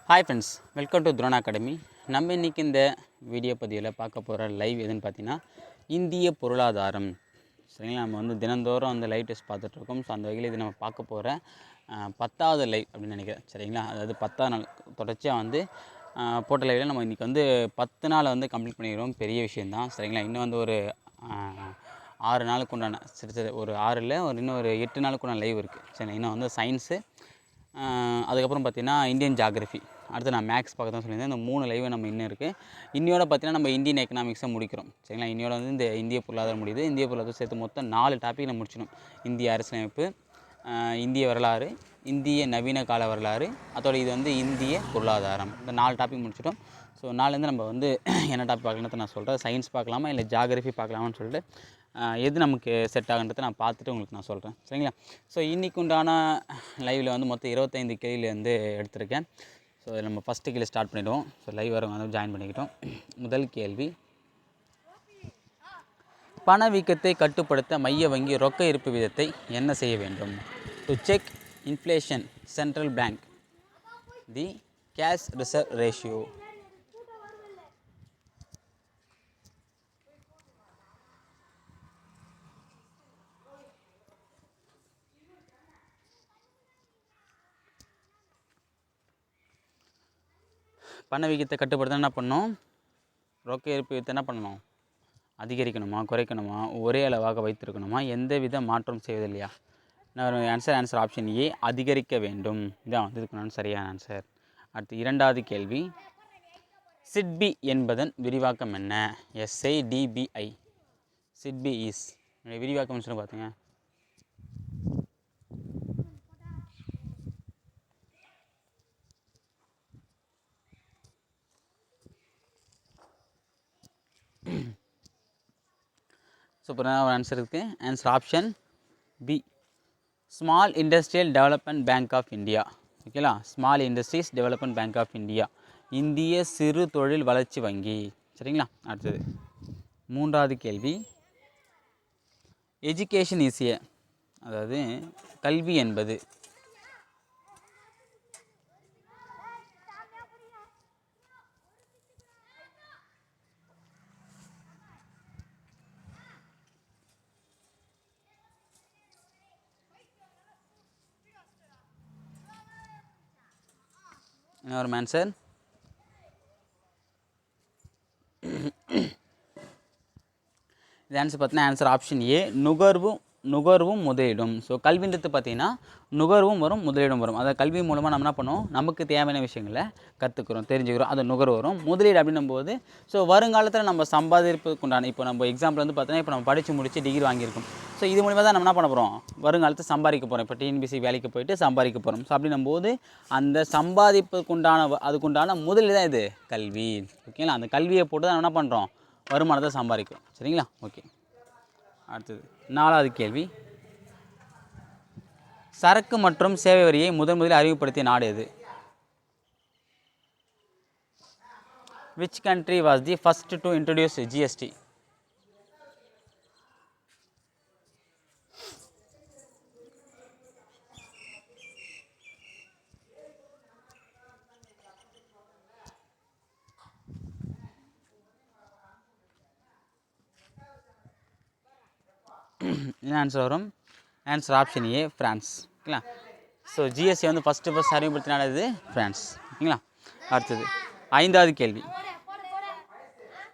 Hi friends, welcome to Drona academy. நம்ம இன்றைக்கி இந்த வீடியோ பதிவில் பார்க்க போகிற லைவ் எதுன்னு பார்த்தீங்கன்னா இந்திய பொருளாதாரம். சரிங்களா, நம்ம வந்து தினந்தோறும் அந்த லைவ் டெஸ்ட் பார்த்துட்ருக்கோம். ஸோ அந்த வகையில் இது நம்ம பார்க்க போகிற 10வது லைவ் அப்படின்னு நினைக்கிறேன். சரிங்களா, அதாவது 10ஆம் நாள் தொடர்ச்சியாக வந்து போட்ட லைவில் நம்ம இன்றைக்கி வந்து 10 நாளை வந்து கம்ப்ளீட் பண்ணிடுவோம். பெரிய விஷயந்தான். சரிங்களா, இன்னும் வந்து ஒரு 6 நாளுக்கு உண்டான சரி ஒரு 6 இல்லை இன்னும் ஒரு 8 நாளுக்கு உண்டான லைவ் இருக்குது. சரி, இன்னும் வந்து சயின்ஸு, அதுக்கப்புறம் பார்த்திங்கன்னா இந்தியன் ஜாகிரஃபி, அடுத்து நான் மேக்ஸ் பார்க்க தான் சொல்லியிருந்தேன். இந்த 3 லைவ் நம்ம இன்னும் இருக்குது. இன்னையோட பார்த்திங்கன்னா நம்ம இந்தியன் எக்கனாமிக்ஸை முடிக்கிறோம். சரிங்களா, இன்னையோட வந்து இந்த இந்திய பொருளாதாரம் முடியுது. இந்திய பொருளாதாரம் சேர்த்து மொத்தம் 4 டாபிக் நம்ம முடிச்சிடும். இந்திய அரசியலமைப்பு, இந்திய வரலாறு, இந்திய நவீன கால வரலாறு, அதோட இது வந்து இந்திய பொருளாதாரம். இந்த 4 டாபிக் முடிச்சிட்டோம். ஸோ நாலுலேருந்து நம்ம வந்து என்ன டாபிக் பார்க்கலான்னு நான் சொல்கிறேன். சயின்ஸ் பார்க்கலாமா இல்லை ஜாகிரஃபி பார்க்கலாமான்னு சொல்லிட்டு எது நமக்கு செட் ஆகுன்றதை நான் பார்த்துட்டு உங்களுக்கு நான் சொல்கிறேன். சரிங்களா, ஸோ இன்றைக்கு உண்டான லைவில் வந்து மொத்தம் 25 கேள்வி வந்து எடுத்திருக்கேன். ஸோ நம்ம ஃபஸ்ட்டு கேள்வி ஸ்டார்ட் பண்ணிவிடுவோம். ஸோ லைவ் வரவங்க வந்து ஜாயின் பண்ணிக்கிட்டோம். முதல் கேள்வி, பணவீக்கத்தை கட்டுப்படுத்த மைய வங்கி ரொக்க இருப்பு விதத்தை என்ன செய்ய வேண்டும்? To check inflation central bank the cash reserve ratio. பணவீக்கத்தை கட்டுப்படுத்த என்ன பண்ணணும்? ரொக்க இருப்பு விதத்தை என்ன பண்ணணும்? அதிகரிக்கணுமா, குறைக்கணுமா, ஒரே அளவாக வைத்திருக்கணுமா, எந்த வித மாற்றம் செய்வதில்லையா? நான் ஆன்சர் ஆப்ஷன் ஏ, அதிகரிக்க வேண்டும். இதான் வந்து இதுக்கு நான் சரியான ஆன்சர். அடுத்து இரண்டாவது கேள்வி, சிட்பி என்பதன் விரிவாக்கம் என்ன? SIDBI. சிட்பி இஸ் விரிவாக்கம் சொல்லி பார்த்தீங்க. சூப்பரான ஒரு ஆன்சர் இருக்குது. Answer option B, small industrial development bank of India. ஓகேலா, small industries development bank of India, இந்திய சிறு தொழில் வளர்ச்சி வங்கி. சரிங்களா, அடுத்தது மூன்றாவது கேள்வி, எஜுகேஷன் ஈஸிய, அதாவது கல்வி என்பது என்ன வரும் ஆன்சர்? இது ஆன்சர் பார்த்தீங்கன்னா ஆன்சர் ஆப்ஷன் ஏ, நுகர்வும் முதலீடும். ஸோ கல்வின்றது பார்த்தீங்கன்னா நுகர்வும் வரும், முதலீடும் வரும். அதாவது கல்வி மூலமாக நம்ம என்ன பண்ணுவோம், நமக்கு தேவையான விஷயங்களை கற்றுக்குறோம், தெரிஞ்சுக்கிறோம், அது நுகர்வு வரும். முதலீடு அப்படின்னும் போது ஸோ வருங்காலத்தில் நம்ம சம்பாதிப்பதுக்கு உண்டான, இப்போ நம்ம எக்ஸாம்பிள் வந்து பார்த்தீங்கன்னா இப்போ நம்ம படித்து முடிச்சு டிகிரி வாங்கியிருக்கோம். ஸோ இது மூலிமா தான் நம்ம என்ன பண்ண போகிறோம், வருங்காலத்தில் சம்பாதிக்க போகிறோம். இப்போ டிஎன்பிசி வேலைக்கு போயிட்டு சம்பாதிக்க போகிறோம். ஸோ அப்படின்னும் போது அந்த சம்பாதிப்பதுக்குண்டான அதுக்குண்டான முதலீடு தான் இது கல்வி. ஓகேங்களா, அந்த கல்வியை போட்டு தான் என்ன பண்ணுறோம், வருமானத்தை சம்பாதிக்கிறோம். சரிங்களா, ஓகே. அடுத்தது நாலாவது கேள்வி, சரக்கு மற்றும் சேவை வரியை முதலில் அறிமுகப்படுத்திய நாடு எது? Which country was the first to introduce GST? என்ன ஆன்சர் வரும்? ஆன்சர் ஆப்ஷன் ஏ, ஃப்ரான்ஸ். ஓகேங்களா, ஸோ ஜிஎஸ்டி வந்து ஃபஸ்ட்டு அறிமுகப்படுத்தின நாடு இது ஃப்ரான்ஸ். ஓகேங்களா, அடுத்தது ஐந்தாவது கேள்வி,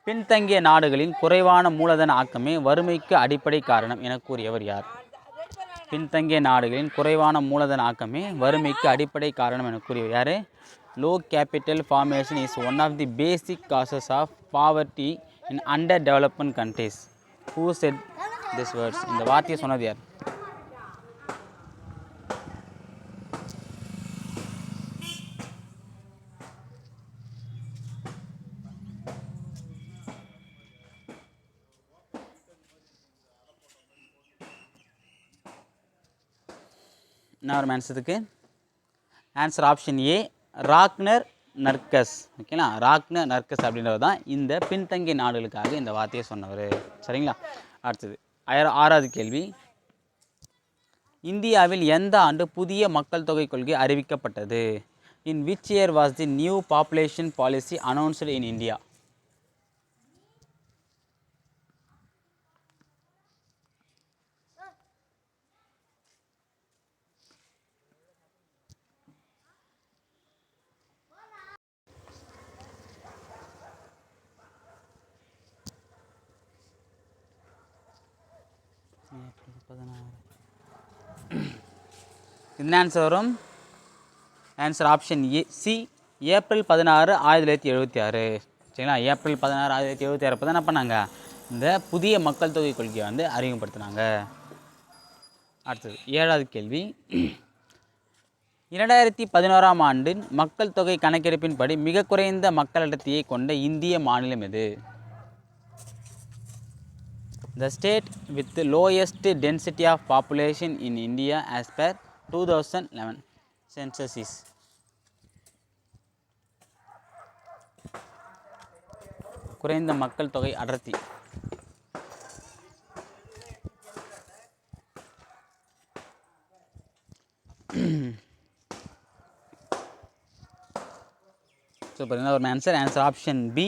பின்தங்கிய நாடுகளின் குறைவான மூலதன ஆக்கமே வறுமைக்கு அடிப்படை காரணம் என கூறியவர் யார்? பின்தங்கிய நாடுகளின் குறைவான மூலதன ஆக்கமே வறுமைக்கு அடிப்படை காரணம் என கூறியவர் யார்? Low capital formation is one of the basic causes of poverty in under development countries. Who said this words? இந்த வார்த்தையை சொன்னது யார்? என்ன வரும் ஆன்சருக்கு? ஆன்சர் ஆப்ஷன் ஏ, ராக்னர் நர்கஸ். ஓகேங்களா, ராக்னர் நர்கஸ் அப்படின்றவர் தான் இந்த பின்தங்கிய நாடுகளுக்காக இந்த வார்த்தையை சொன்னவர். சரிங்களா, அடுத்தது ஆறாவது கேள்வி, இந்தியாவில் எந்த ஆண்டு புதிய மக்கள் தொகை கொள்கை அறிவிக்கப்பட்டது? In which year was the new population policy announced in India? என்ன ஆன்சர் வரும்? Answer option C, April 16, 1976. சரிங்களா? ஏப்ரல் 16, 1976 அப்போ தான் என்ன பண்ணாங்க, இந்த புதிய மக்கள் தொகை கொள்கையை வந்து அறிமுகப்படுத்தினாங்க. அடுத்தது 7வது கேள்வி. 2011ஆம் ஆண்டின் மக்கள் தொகை கணக்கெடுப்பின்படி மிக குறைந்த மக்கள் அடர்த்தியை கொண்ட இந்திய மாநிலம் எது? The state with the lowest density of population in India as per 2011 census is. குறைந்த மக்கள் தொகை அடர்த்தி. சூப்பர். என்ன ஒரு ஆன்சர் ஆப்ஷன் பி,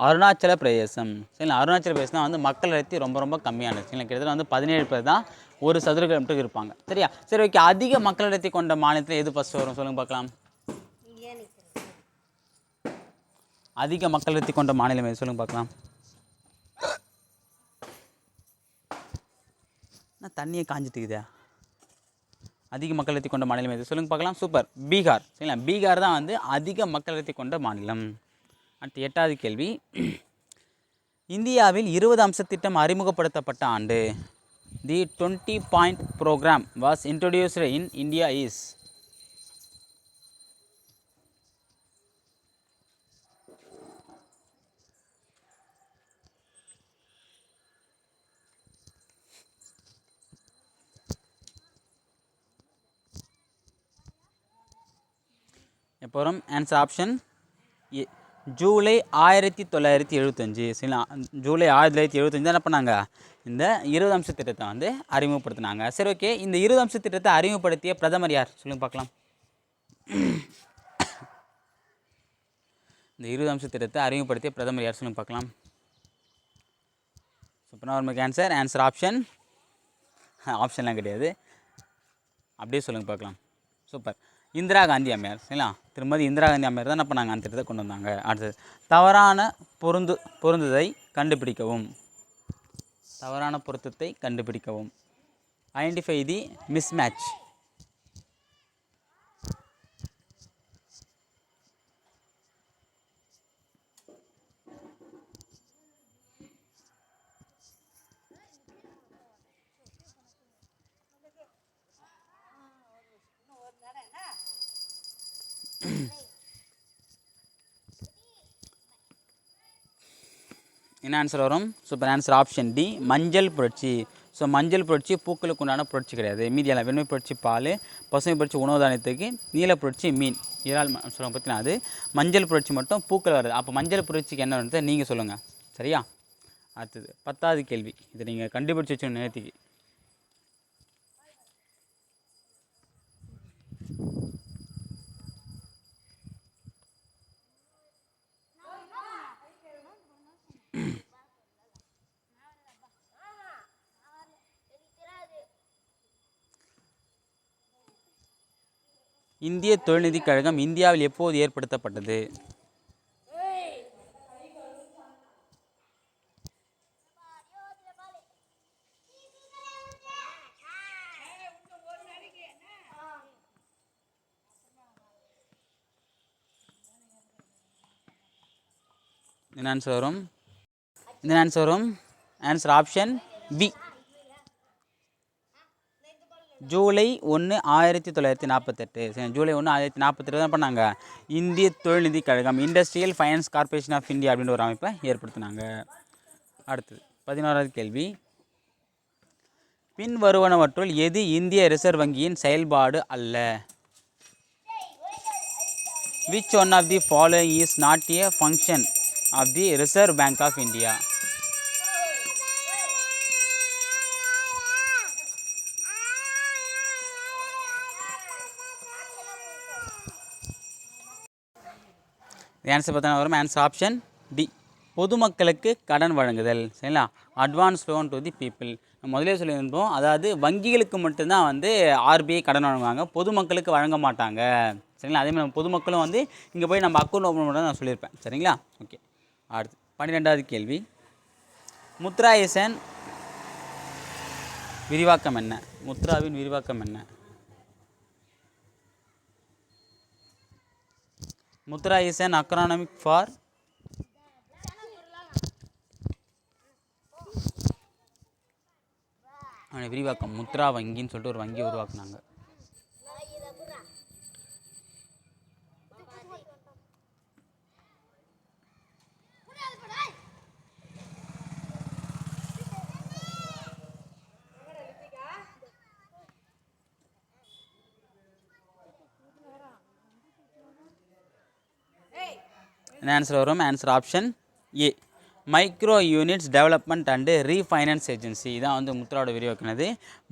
அருணாச்சல பிரதேசம். சரிங்களா? அருணாச்சல பிரதேசம் தான் வந்து மக்கள் அடர்த்தி ரொம்ப ரொம்ப கம்மியானது. சரிங்களா? கிட்டத்தட்ட வந்து 17 பேர் தான் ஒரு சதுர கிலோமீட்டருக்கு இருப்பாங்க. சரியா? சரி, ஓகே. அதிக மக்கள் அடர்த்தி கொண்ட மாநிலத்தில் எது ஃபஸ்ட்டு வரும் சொல்லுங்க பார்க்கலாம். அதிக மக்கள் அடர்த்தி கொண்ட மாநிலம் எது சொல்லுங்க பார்க்கலாம். நான் தண்ணியை காஞ்சிட்டுக்குதா? அதிக மக்கள் அடர்த்தி கொண்ட மாநிலம் எது சொல்லுங்க பார்க்கலாம். சூப்பர், பீகார். சரிங்களா? பீகார் தான் வந்து அதிக மக்கள் அடர்த்தி கொண்ட மாநிலம். அடுத்து 8வது கேள்வி. இந்தியாவில் 20 அம்ச திட்டம் அறிமுகப்படுத்தப்பட்ட ஆண்டு. தி 20 point program was introduced in India is. எப்போ வரும்? Answer option July 1975. சரிங்களா? ஜூலை 1975 தான் என்ன பண்ணாங்க, இந்த 20 அம்ச திட்டத்தை வந்து அறிமுகப்படுத்தினாங்க. சரி, ஓகே. இந்த 20 அம்ச திட்டத்தை அறிமுகப்படுத்திய பிரதமர் யார் சொல்லுங்க பார்க்கலாம். இந்த 20 அம்ச திட்டத்தை அறிமுகப்படுத்திய பிரதமர் யார் சொல்லுங்க பார்க்கலாம். சூப்பராக ஒரு ஆன்சர் ஆப்ஷன்லாம் கிடையாது, அப்படியே சொல்லுங்க பார்க்கலாம். சூப்பர், இந்திரா காந்தி அம்மையார். சரிங்களா? திருமதி இந்திரா காந்தி அம்மையார் தான் என்ன பண்ணாங்க, அந்த திட்டத்தை கொண்டு வந்தாங்க. அடுத்தது தவறான பொருந்துதை கண்டுபிடிக்கவும். தவறான பொருத்தத்தை கண்டுபிடிக்கவும். ஐடென்டிஃபை தி மிஸ்மேட்ச். என்ன ஆன்சர் வரும்? சூப்பர், ஆன்சர் ஆப்ஷன் டி, மஞ்சள் புரட்சி. ஸோ மஞ்சள் புரட்சி பூக்களுக்கு உண்டான புரட்சி கிடையாது. மீதியெல்லாம் வெண்மை புரட்சி பால், பசுமை புரட்சி உணவு தானியத்துக்கு, நீல புரட்சி மீன் இறால் சொல்லுவாங்க பார்த்தீங்கன்னா, அது மஞ்சள் புரட்சி மட்டும் பூக்கள் வருது. அப்போ மஞ்சள் புரட்சிக்கு என்ன வருது நீங்கள் சொல்லுங்கள். சரியா? அடுத்தது 10வது கேள்வி. இதை நீங்கள் கண்டுபிடிச்சி வச்சோம் நேரத்துக்கு. இந்திய தொழில்நிதி கழகம் இந்தியாவில் எப்போது ஏற்படுத்தப்பட்டது? என்ன ஆன்சர் வரும்? என்ன ஆன்சர் வரும்? Answer option B, July 1, 1948. சரி, ஜூலை 1, 1948 தான் பண்ணாங்க இந்திய தொழில்நிதி கழகம், industrial finance corporation of India அப்படின்ற ஒரு அமைப்பை ஏற்படுத்தினாங்க. அடுத்தது 11வது கேள்வி. பின் வருவனவற்றுள் எது இந்திய ரிசர்வ் வங்கியின் செயல்பாடு அல்ல? Which one of the following is not a function of the Reserve Bank of India? Answer பார்த்தா வரும். ஆன்சர் ஆப்ஷன் டி, பொதுமக்களுக்கு கடன் வழங்குதல். சரிங்களா, advance loan to the people. முதலே சொல்லியிருந்தோம், அதாவது வங்கிகளுக்கு மட்டும்தான் வந்து ஆர்பிஐ கடன் வழங்குவாங்க, பொதுமக்களுக்கு வழங்க மாட்டாங்க. சரிங்களா, அதேமாதிரி நம்ம பொதுமக்களும் வந்து இங்கே போய் நம்ம அக்கௌண்ட் ஓப்பன் பண்ண நான் சொல்லியிருப்பேன். சரிங்களா, ஓகே. அடுத்து 12வது கேள்வி, முத்ராயசன் விரிவாக்கம் என்ன? முத்ராவின் விரிவாக்கம் என்ன? Mudra is an acronymic for விரிவாக்கம். முத்ரா வங்கின்னு சொல்லிட்டு ஒரு வங்கியை உருவாக்குனாங்க. ஆன்சர் வரும். Answer option A, micro units development and refinance agency. இதான் வந்து முத்ராவோட விரிவாக்கினது,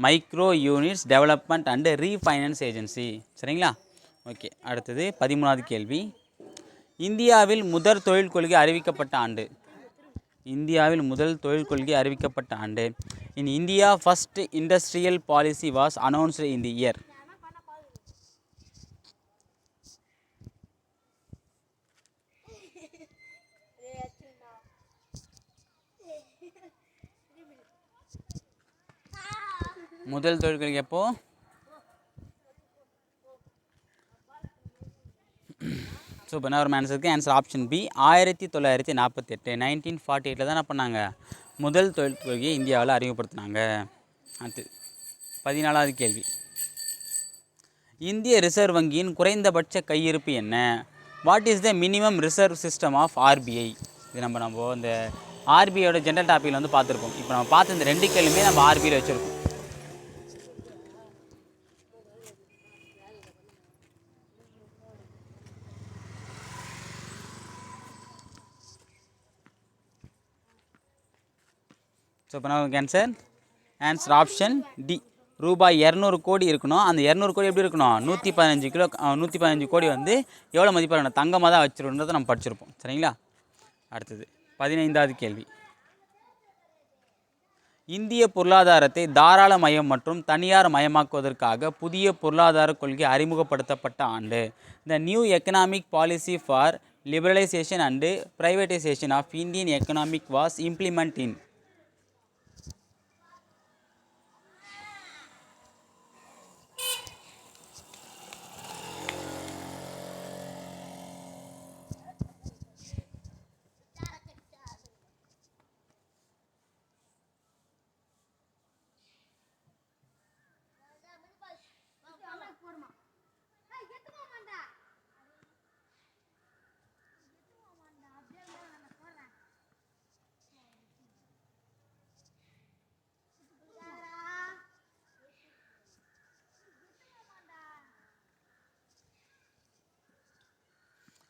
micro units development and refinance agency. சரிங்களா, ஓகே. அடுத்தது 13வது கேள்வி, இந்தியாவில் முதல் தொழில் கொள்கை அறிவிக்கப்பட்ட ஆண்டு. இந்தியாவில் முதல் தொழில் கொள்கை அறிவிக்கப்பட்ட ஆண்டு. In India first industrial policy was announced in the year. முதல் தொழில் கொள்கை எப்போ? ஸோ இப்போ என்ன ஒரு ஆன்சருக்கு ஆன்சர் ஆப்ஷன் பி, 1948 1948 தான் என்ன பண்ணாங்க, முதல் தொழில் கொள்கையை இந்தியாவில் அறிமுகப்படுத்தினாங்க. அடுத்து 14வது கேள்வி, இந்திய ரிசர்வ் வங்கியின் குறைந்தபட்ச கையிருப்பு என்ன? What is the minimum reserve system of RBI? இது நம்ம இந்த ஆர்பிஐயோட ஜென்ரல் டாப்பிக்கில் வந்து பார்த்துருப்போம். இப்போ நம்ம பார்த்து இந்த 2 கேள்வியுமே நம்ம ஆர்பிஐயில் வச்சுருக்கோம். ஸோ இப்போ நான் ஆன்சர் ஆப்ஷன் டி, ரூபாய் 200 கோடி இருக்கணும். அந்த 200 கோடி எப்படி இருக்கணும், 115 கோடி வந்து எவ்வளோ மதிப்பாக இருக்கணும், தங்கமாக தான் வச்சுருன்றதை நம்ம படிச்சிருப்போம். சரிங்களா, அடுத்தது 15வது கேள்வி, இந்திய பொருளாதாரத்தை தாராள மயம் மற்றும் தனியார் மயமாக்குவதற்காக புதிய பொருளாதார கொள்கை அறிமுகப்படுத்தப்பட்ட ஆண்டு. The new economic policy for liberalisation and privatisation of Indian economic was implement in.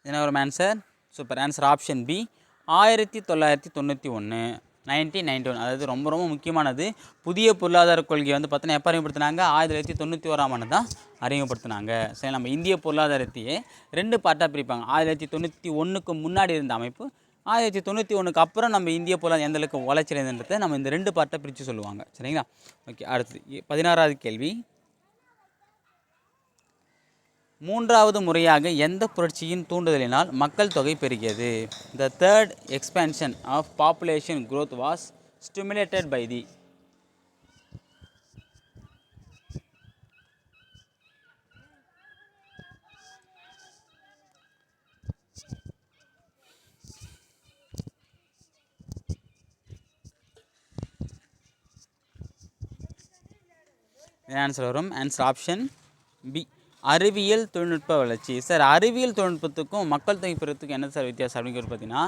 என்ன ஒரு answer? Super, answer option B, 1991 1991. அதாவது ரொம்ப ரொம்ப முக்கியமானது. புதிய பொருளாதார கொள்கையை வந்து பார்த்தீங்கன்னா எப்போ அறிமுகப்படுத்தினாங்க, 1991ஆம் ஆண்டு தான் அறிமுகப்படுத்தினாங்க. சரி, நம்ம இந்திய பொருளாதாரத்தையே 2 பார்ட்டாக பிரிப்பாங்க. 1991க்கு முன்னாடி இருந்த அமைப்பு, 1991க்கு அப்புறம் நம்ம இந்திய பொருளாதாரம் எந்த அளவுக்கு வளர்ச்சி அடைந்ததை நம்ம இந்த 2 பார்ட்டாக பிரித்து சொல்லுவாங்க. சரிங்களா, ஓகே. அடுத்து 16வது கேள்வி, 3வது முறையாக எந்த புரட்சியின் தூண்டுதலினால் மக்கள் தொகை பெருகியது? The third expansion of population growth was stimulated by the. Answer வரும். ஆன்சர் ஆப்ஷன் பி, அறிவியல் தொழில்நுட்ப வளர்ச்சி. சார், அறிவியல் தொழில்நுட்பத்துக்கும் மக்கள் தொகை பெருத்துக்கும் என்ன சார் வித்தியாசம் அப்படிங்கிறது பார்த்தீங்கன்னா,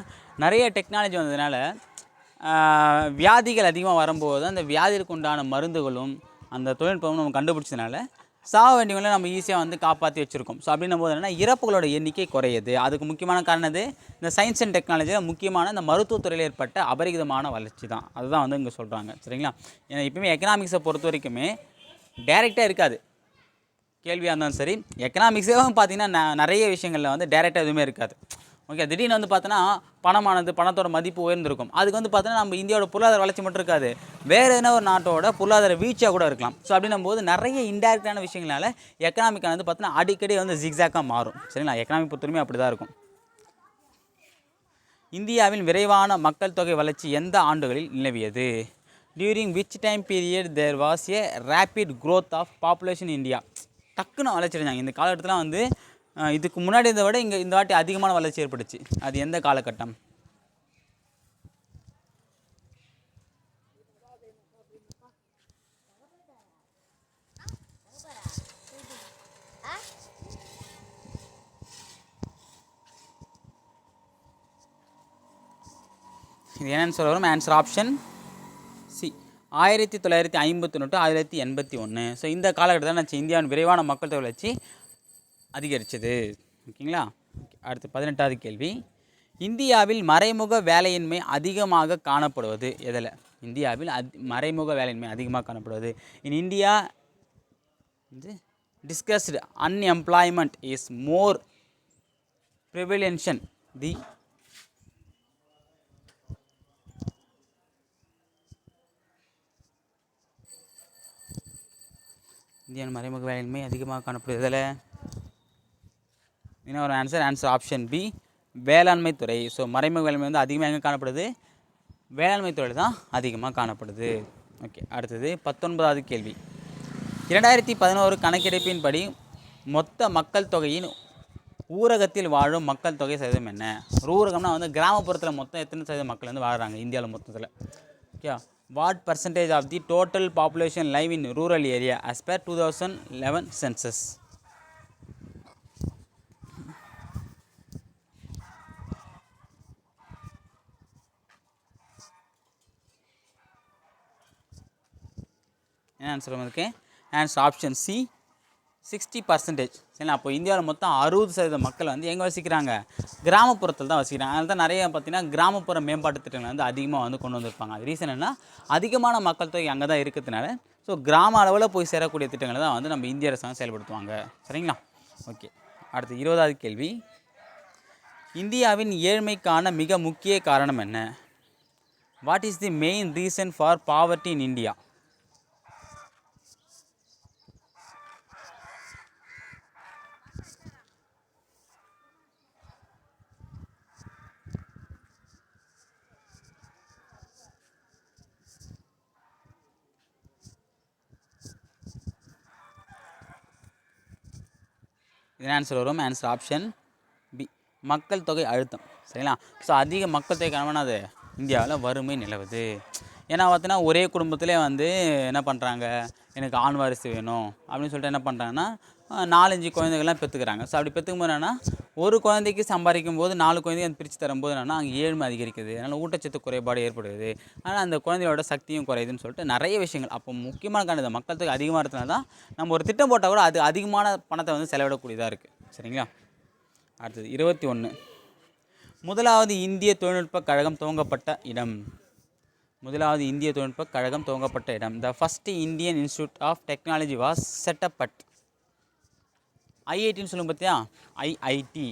நிறைய டெக்னாலஜி வந்ததுனால வியாதிகள் அதிகமாக வரும்போது அந்த வியாதிக்கு உண்டான மருந்துகளும் அந்த தொழில்நுட்பமும் நம்ம கண்டுபிடிச்சதுனால சாக வேண்டியவங்களை நம்ம ஈஸியாக வந்து காப்பாற்றி வச்சுருக்கோம். ஸோ அப்படின்னும் போது என்னென்னா இறப்புகளோட எண்ணிக்கை குறையுது. அதுக்கு முக்கியமான காரணம் இது, இந்த சயின்ஸ் அண்ட் டெக்னாலஜியில் முக்கியமான இந்த மருத்துவத்துறையில் ஏற்பட்ட அபரிகிதமான வளர்ச்சி தான். அதுதான் வந்து இங்கே சொல்கிறாங்க. சரிங்களா, ஏன்னா எப்பவுமே எக்கனாமிக்ஸை பொறுத்த வரைக்குமே டைரெக்டாக இருக்காது கேள்வியாக இருந்தாலும் சரி. எக்கனாமிக்ஸே பார்த்தீங்கன்னா நிறைய விஷயங்களில் வந்து டைரெக்டாக எதுவுமே இருக்காது. ஓகே, திடீர்னு வந்து பார்த்தோன்னா பணத்தோட மதிப்பு உயர்ந்திருக்கும். அதுக்கு வந்து பார்த்தோன்னா நம்ம இந்தியாவோட பொருளாதார வளர்ச்சி மட்டும் இருக்காது, வேறு எதனா ஒரு நாட்டோட பொருளாதார வீழ்ச்சியாக கூட இருக்கலாம். ஸோ அப்படின்னும் போது நிறைய இன்டைரக்டான விஷயங்களால எக்கனாமிக்காக வந்து பார்த்தோன்னா அடிக்கடி வந்து ஜிக்ஸாக்காக மாறும். சரிங்களா, எக்கனாமிக் பொறுத்தவரைமே அப்படி தான் இருக்கும். இந்தியாவின் விரைவான மக்கள் தொகை வளர்ச்சி எந்த ஆண்டுகளில் நிலவியது? During which time period there was a rapid growth of population India. டக்குன்னு வளர்ச்சி அடைஞ்சாங்க இந்த காலகட்டத்தில் வந்து. இதுக்கு முன்னாடி இருந்த விட இங்கே இந்த வாட்டி அதிகமான வளர்ச்சி ஏற்பட்டுச்சு. அது எந்த காலகட்டம்? இது என்னன்னு சொல்ல வரும்? Answer option C, 1951 to 1981. So இந்த காலகட்டத்தில் தான் இந்தியாவின் விரைவான மக்கள் தொகை வளர்ச்சி அதிகரித்தது. ஓகேங்களா. அடுத்து 18வது கேள்வி. இந்தியாவில் மறைமுக வேலையின்மை அதிகமாக காணப்படுவது எதில்? இந்தியாவில் மறைமுக வேலையின்மை அதிகமாக காணப்படுவது. In India disguised unemployment is more prevalence the இந்தியாவின் மறைமுக வேலையின்மை அதிகமாக காணப்படுவதில் இன்னொரு ஆன்சர் ஆப்ஷன் பி, வேளாண்மை துறை. ஸோ மறைமுக வேலைமை வந்து அதிகமாக எங்கே காணப்படுது? வேளாண்மை துறையில் தான் அதிகமாக காணப்படுது. ஓகே, அடுத்தது 19வது கேள்வி. 2011 கணக்கெடுப்பின்படி மொத்த மக்கள் தொகையின் ஊரகத்தில் வாழும் மக்கள் தொகை சதவீதம் என்ன? ஊரகம்னா வந்து கிராமப்புறத்தில் மொத்தம் எத்தனை சதவீதம் மக்கள் வந்து வாழ்கிறாங்க இந்தியாவில் மொத்தத்தில்? Okay, what percentage of the total population live in rural area as per 2011 census? என்ன ஆன்சர் வந்திருக்கு? Answer option C, 60%. சரிங்களா, அப்போ இந்தியாவில் மொத்தம் 60% மக்கள் வந்து எங்கே வசிக்கிறாங்க? கிராமப்புறத்தில் தான் வசிக்கிறாங்க. அதனால தான் நிறைய பார்த்திங்கன்னா கிராமப்புற மேம்பாட்டு திட்டங்கள் வந்து அதிகமாக வந்து கொண்டு வந்திருப்பாங்க. அது ரீசன் என்ன? அதிகமான மக்கள் தொகை அங்கே தான் இருக்கிறதுனால ஸோ கிராம அளவில் போய் சேரக்கூடிய திட்டங்களை தான் வந்து நம்ம இந்திய அரசாங்கம் செயல்படுத்துவாங்க. சரிங்களா. ஓகே, அடுத்து 20வது கேள்வி. இந்தியாவின் ஏழ்மைக்கான மிக முக்கிய காரணம் என்ன? What is the main reason for poverty in India? இது ஆன்சர் வரும். ஆன்சர் ஆப்ஷன் பி, மக்கள் தொகை அழுத்தம். சரிங்களா. ஸோ அதிக மக்கள் தொகை காரணமானது இந்தியாவில் வறுமை நிலவுது. ஏன்னா பார்த்தீங்கன்னா ஒரே குடும்பத்திலே வந்து என்ன பண்ணுறாங்க, எனக்கு ஆண் வாரிசு வேணும் அப்படின்னு சொல்லிட்டு என்ன பண்ணுறாங்கன்னா 4-5 குழந்தைகள்லாம் பெற்றுக்கிறாங்க. ஸோ அப்படி பெற்றுக்கும் போது என்னென்னா ஒரு குழந்தைக்கு சம்பாதிக்கும் போது 4 குழந்தைக்கு அது பிரித்து தரும்போது என்னென்னா அங்கே ஏழ்மை அதிகரிக்குது. அதனால் ஊட்டச்சத்து குறைபாடு ஏற்படுது. ஆனால் அந்த குழந்தையோட சக்தியும் குறையுதுன்னு சொல்லிட்டு நிறைய விஷயங்கள். அப்போ முக்கியமான காரணம் மக்கள் தொகை அதிகமாக இருக்கிறதுனால தான் நம்ம ஒரு திட்டம் போட்டால் கூட அது அதிகமான பணத்தை வந்து செலவிடக்கூடியதாக இருக்குது. சரிங்களா. அடுத்தது 21. முதலாவது இந்திய தொழில்நுட்ப கழகம் துவங்கப்பட்ட இடம். முதலாவது இந்திய தொழில்நுட்ப கழகம் துவங்கப்பட்ட இடம். The first Indian institute of technology was set up at. ஐஐடின்னு சொல்லுங்க பார்த்தியா, ஐஐடி.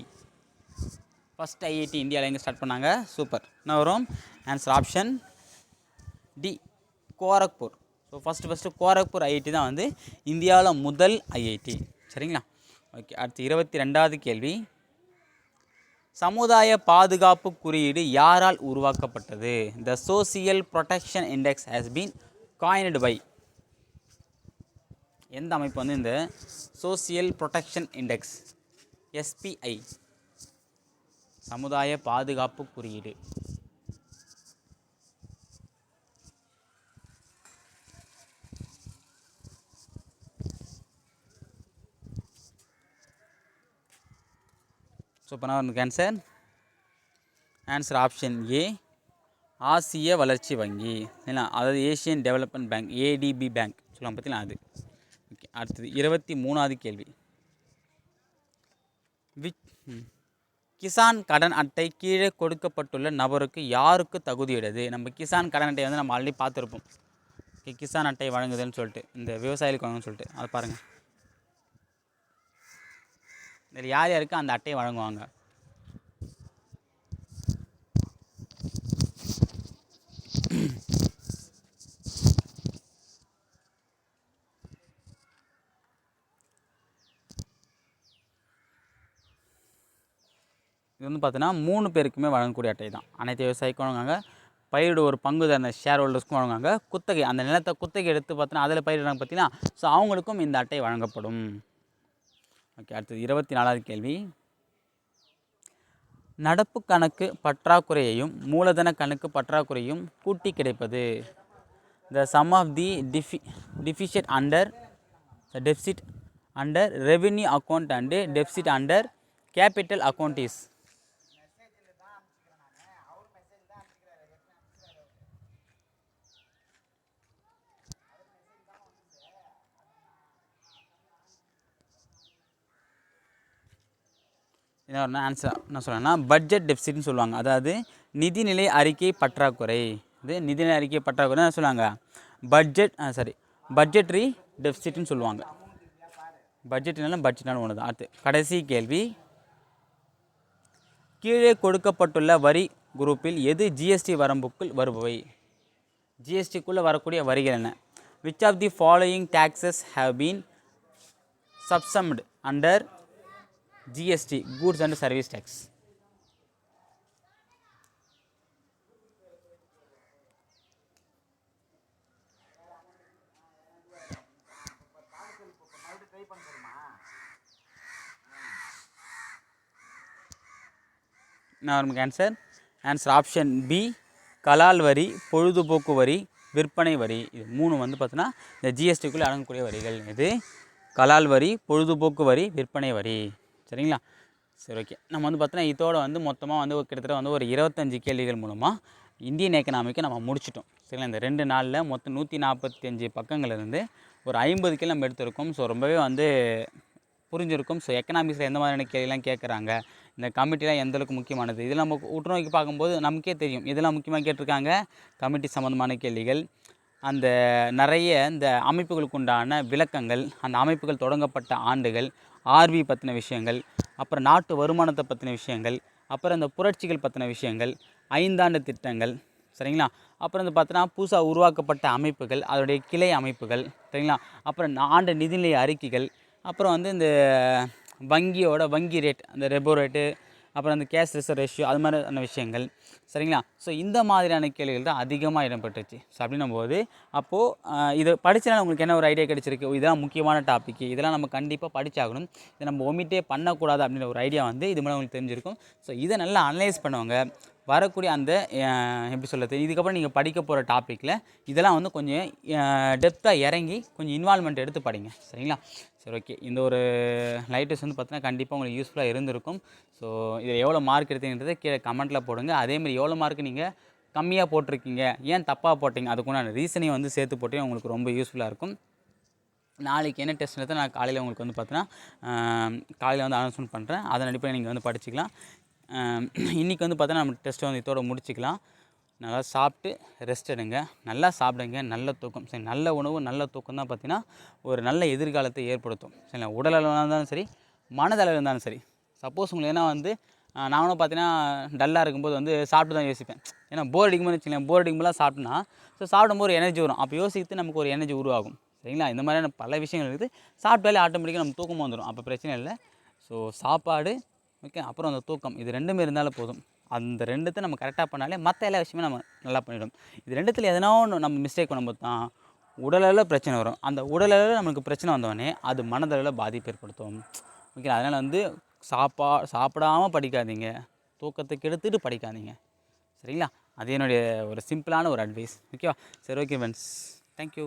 ஃபஸ்ட் ஐஐடி இந்தியாவில் எங்கே ஸ்டார்ட் பண்ணாங்க? சூப்பர். என்ன வரும்? Answer option D, Gorakhpur. So first Gorakhpur IIT தான் வந்து இந்தியாவில் முதல் ஐஐடி. சரிங்களா. ஓகே, அடுத்து 22வது கேள்வி. சமுதாய பாதுகாப்பு குறியீடு யாரால் உருவாக்கப்பட்டது? The social protection index has been coined by. எந்த அமைப்பு வந்து இந்த சோசியல் ப்ரொடெக்ஷன் இண்டெக்ஸ், எஸ்பிஐ, சமுதாய பாதுகாப்பு குறியீடு? ஸோ இப்போ நான் ஆன்சர் ஆப்ஷன் ஏ, ஆசிய வளர்ச்சி வங்கி. இல்லை, அதாவது Asian development bank, ATP bank சொல்லலாம் பார்த்தீங்களா அது. ஓகே, அடுத்தது 23வது கேள்வி. கிசான் கடன் அட்டை கீழே கொடுக்கப்பட்டுள்ள நபருக்கு யாருக்கு தகுதியுடையது? நம்ம கிசான் கடன் அட்டை வந்து நம்ம ஆல்ரெடி பார்த்துருப்போம். கிசான் அட்டை வழங்குதுன்னு சொல்லிட்டு, இந்த விவசாயிகளுக்கு வழங்குன்னு சொல்லிட்டு, அதை பாருங்கள். இதில் யார் யாருக்கு அந்த அட்டையை வழங்குவாங்க? இது வந்து பார்த்தீங்கன்னா 3 பேருக்குமே வழங்கக்கூடிய அட்டை தான். அனைத்து விவசாயிக்கும் வழங்குவாங்க. பயிரிடு ஒரு பங்குதாரர் ஷேர் ஹோல்டர்ஸ்க்கும் வழங்குவாங்க. குத்தகை அந்த நிலத்தை குத்தகை எடுத்து பார்த்தீங்கன்னா அதில் பயிரிடுறாங்க பார்த்தீங்கன்னா, ஸோ அவங்களுக்கும் இந்த அட்டை வழங்கப்படும். ஓகே, அடுத்தது 24வது கேள்வி. நடப்பு கணக்கு பற்றாக்குறையையும் மூலதன கணக்கு பற்றாக்குறையும் கூட்டி கிடைப்பது. The sum of the deficit under revenue account and deficit under capital account is. என்ன ஆன்சர் என்ன சொல்லுவாங்கன்னா பட்ஜெட் டெபிசிட்னு சொல்லுவாங்க. அதாவது நிதிநிலை அறிக்கை பற்றாக்குறை. இது நிதிநிலை அறிக்கை பற்றாக்குறை என்ன சொல்லுவாங்க, பட்ஜெட்ரி டெபிசிட்னு சொல்லுவாங்க. பட்ஜெட்னாலும் பட்ஜெட்னாலும் ஒன்று தான். அடுத்து கடைசி கேள்வி. கீழே கொடுக்கப்பட்டுள்ள வரி குரூப்பில் எது ஜிஎஸ்டி வரம்புக்குள் வருபவை? ஜிஎஸ்டிக்குள்ளே வரக்கூடிய வரிகள் என்ன? Which of the following taxes have been subsumed under GST, goods and service tax. Now answer option B, கலால் வரி, பொழுதுபோக்கு வரி, விற்பனை வரி. இது 3 வந்து பார்த்தீங்கன்னா இந்த ஜிஎஸ்டிக்குள்ளே அடங்கக்கூடிய வரிகள். இது கலால் வரி, பொழுதுபோக்கு வரி, விற்பனை வரி. சரிங்களா? சரி, ஓகே. நம்ம வந்து பார்த்தோன்னா இதோட வந்து மொத்தமாக வந்து கிட்டத்தட்ட வந்து ஒரு 25 கேள்விகள் மூலமாக இந்தியன் எக்கனாமிக்கை நம்ம முடிச்சிட்டோம். சரிங்களா? இந்த 2 நாளில் மொத்தம் 145 பக்கங்கள்லேருந்து ஒரு 50 கேள்வி நம்ம எடுத்திருக்கோம். ஸோ ரொம்பவே வந்து புரிஞ்சிருக்கும். ஸோ எக்கனாமிக்ஸில் எந்த மாதிரியான கேள்விலாம் கேட்குறாங்க, இந்த கமிட்டிலாம் எந்தளவுக்கு முக்கியமானது, இதெல்லாம் நம்ம உற்று நோக்கி பார்க்கும்போது நமக்கே தெரியும் இதெல்லாம் முக்கியமாக கேட்டிருக்காங்க. கமிட்டி சம்மந்தமான கேள்விகள், அந்த நிறைய இந்த அமைப்புகளுக்கு உண்டான விளக்கங்கள், அந்த அமைப்புகள் தொடங்கப்பட்ட ஆண்டுகள், ஆர்வி பற்றின விஷயங்கள், அப்புறம் நாட்டு வருமானத்தை பற்றின விஷயங்கள், அப்புறம் இந்த புரட்சிகள் பற்றின விஷயங்கள், 5 ஆண்டு திட்டங்கள். சரிங்களா? அப்புறம் வந்து பார்த்தோன்னா புதுசாக உருவாக்கப்பட்ட அமைப்புகள், அதோடைய கிளை அமைப்புகள். சரிங்களா? அப்புறம் ஆண்டு நிதிநிலை அறிக்கைகள், அப்புறம் வந்து இந்த வங்கி ரேட், அந்த ரெப்போ ரேட்டு, அப்புறம் அந்த கேஷ் ரிசர்வ் ரேஷியோ, அது மாதிரியான விஷயங்கள். சரிங்களா? ஸோ இந்த மாதிரியான கேள்விகள் தான் அதிகமாக இடம்பெற்றுச்சு. ஸோ அப்படின்னும் போது அப்போது இதை படித்தனால உங்களுக்கு என்ன ஒரு ஐடியா கிடச்சிருக்கு, இதெல்லாம் முக்கியமான டாப்பிக்கு, இதெல்லாம் நம்ம கண்டிப்பாக படித்தாகணும், இதை நம்ம ஒமிட்டே பண்ணக்கூடாது அப்படின்ற ஒரு ஐடியா வந்து இது மூலம் உங்களுக்கு தெரிஞ்சிருக்கும். ஸோ இதை நல்லா அனலைஸ் பண்ணுவாங்க. வரக்கூடிய அந்த எப்படி சொல்கிறது, இதுக்கப்புறம் நீங்கள் படிக்க போகிற டாப்பிக்கில் இதெல்லாம் வந்து கொஞ்சம் டெப்த்தாக இறங்கி கொஞ்சம் இன்வால்மெண்ட் எடுத்து படிங்க. சரிங்களா? சரி, ஓகே. இந்த ஒரு லைட்டஸ் வந்து பார்த்தீங்கன்னா கண்டிப்பாக உங்களுக்கு யூஸ்ஃபுல்லாக இருந்திருக்கும். ஸோ இதில் எவ்வளோ மார்க் எடுத்தீங்கன்றதை கீழே கமெண்ட்டில் போடுங்க. அதேமாதிரி எவ்வளோ மார்க் நீங்கள் கம்மியாக போட்டிருக்கீங்க, ஏன் தப்பாக போட்டிங்க, அதுக்குண்டான ரீசனையும் வந்து சேர்த்து போட்டு உங்களுக்கு ரொம்ப யூஸ்ஃபுல்லாக இருக்கும். நாளைக்கு என்ன டெஸ்ட் எடுத்தால் நான் காலையில் உங்களுக்கு வந்து பார்த்தீங்கன்னா காலையில் வந்து அனௌன்ஸ்மெண்ட் பண்ணுறேன். அதன் அடிப்படையில் நீங்கள் வந்து படிச்சுக்கலாம். இன்றைக்கி வந்து பார்த்தோன்னா நம்ம டெஸ்ட்டை வந்து இதோட முடிச்சிக்கலாம். நல்லா சாப்பிட்டு ரெஸ்ட் எடுங்க, நல்லா சாப்பிடுங்க, நல்ல தூக்கம். சரி, நல்ல உணவு நல்ல தூக்கம் தான் பார்த்தீங்கன்னா ஒரு நல்ல எதிர்காலத்தை ஏற்படுத்தும். சரிங்களா? உடல் அளவில் இருந்தாலும் சரி, மனதளவில் இருந்தாலும் சரி. சப்போஸ் உங்களுக்கு ஏன்னா வந்து நானும் பார்த்தீங்கன்னா டல்லாக இருக்கும்போது வந்து சாப்பிட்டு தான் யோசிப்பேன். ஏன்னா போர் அடிக்கும்போது வச்சுக்கலாம், போர் அடிக்கும்போதெல்லாம் சாப்பிட்டோன்னா ஸோ சாப்பிடும்போது ஒரு எனர்ஜி வரும். அப்போ யோசித்து நமக்கு ஒரு எனர்ஜி உருவாகும். சரிங்களா? இந்த மாதிரியான பல விஷயங்கள் இருக்குது. சாப்பிட்டாலே ஆட்டோமேட்டிக்காக நம்ம தூக்கம் வந்துடும். அப்போ பிரச்சனை இல்லை. ஸோ சாப்பாடு, ஓகே, அப்புறம் அந்த தூக்கம், இது 2மே இருந்தாலும் போதும். அந்த 2த்தை நம்ம கரெக்டாக பண்ணாலே மற்ற எல்லா விஷயமே நம்ம நல்லா பண்ணிவிடும். இது 2த்தில் எதனா ஒன்று நம்ம மிஸ்டேக் பண்ணும்போது தான் உடலளவில் பிரச்சனை வரும். அந்த உடலளவில் நம்மளுக்கு பிரச்சனை வந்தோடனே அது மனதளவில் பாதிப்பு ஏற்படுத்தும். ஓகே, அதனால் வந்து சாப்பிடாமல் படிக்காதீங்க, தூக்கத்தை கெடுத்துட்டு படிக்காதீங்க. சரிங்களா? அது என்னுடைய ஒரு சிம்பிளான ஒரு அட்வைஸ். ஓகேவா? சரி, ஓகே ஃப்ரெண்ட்ஸ், தேங்க்யூ.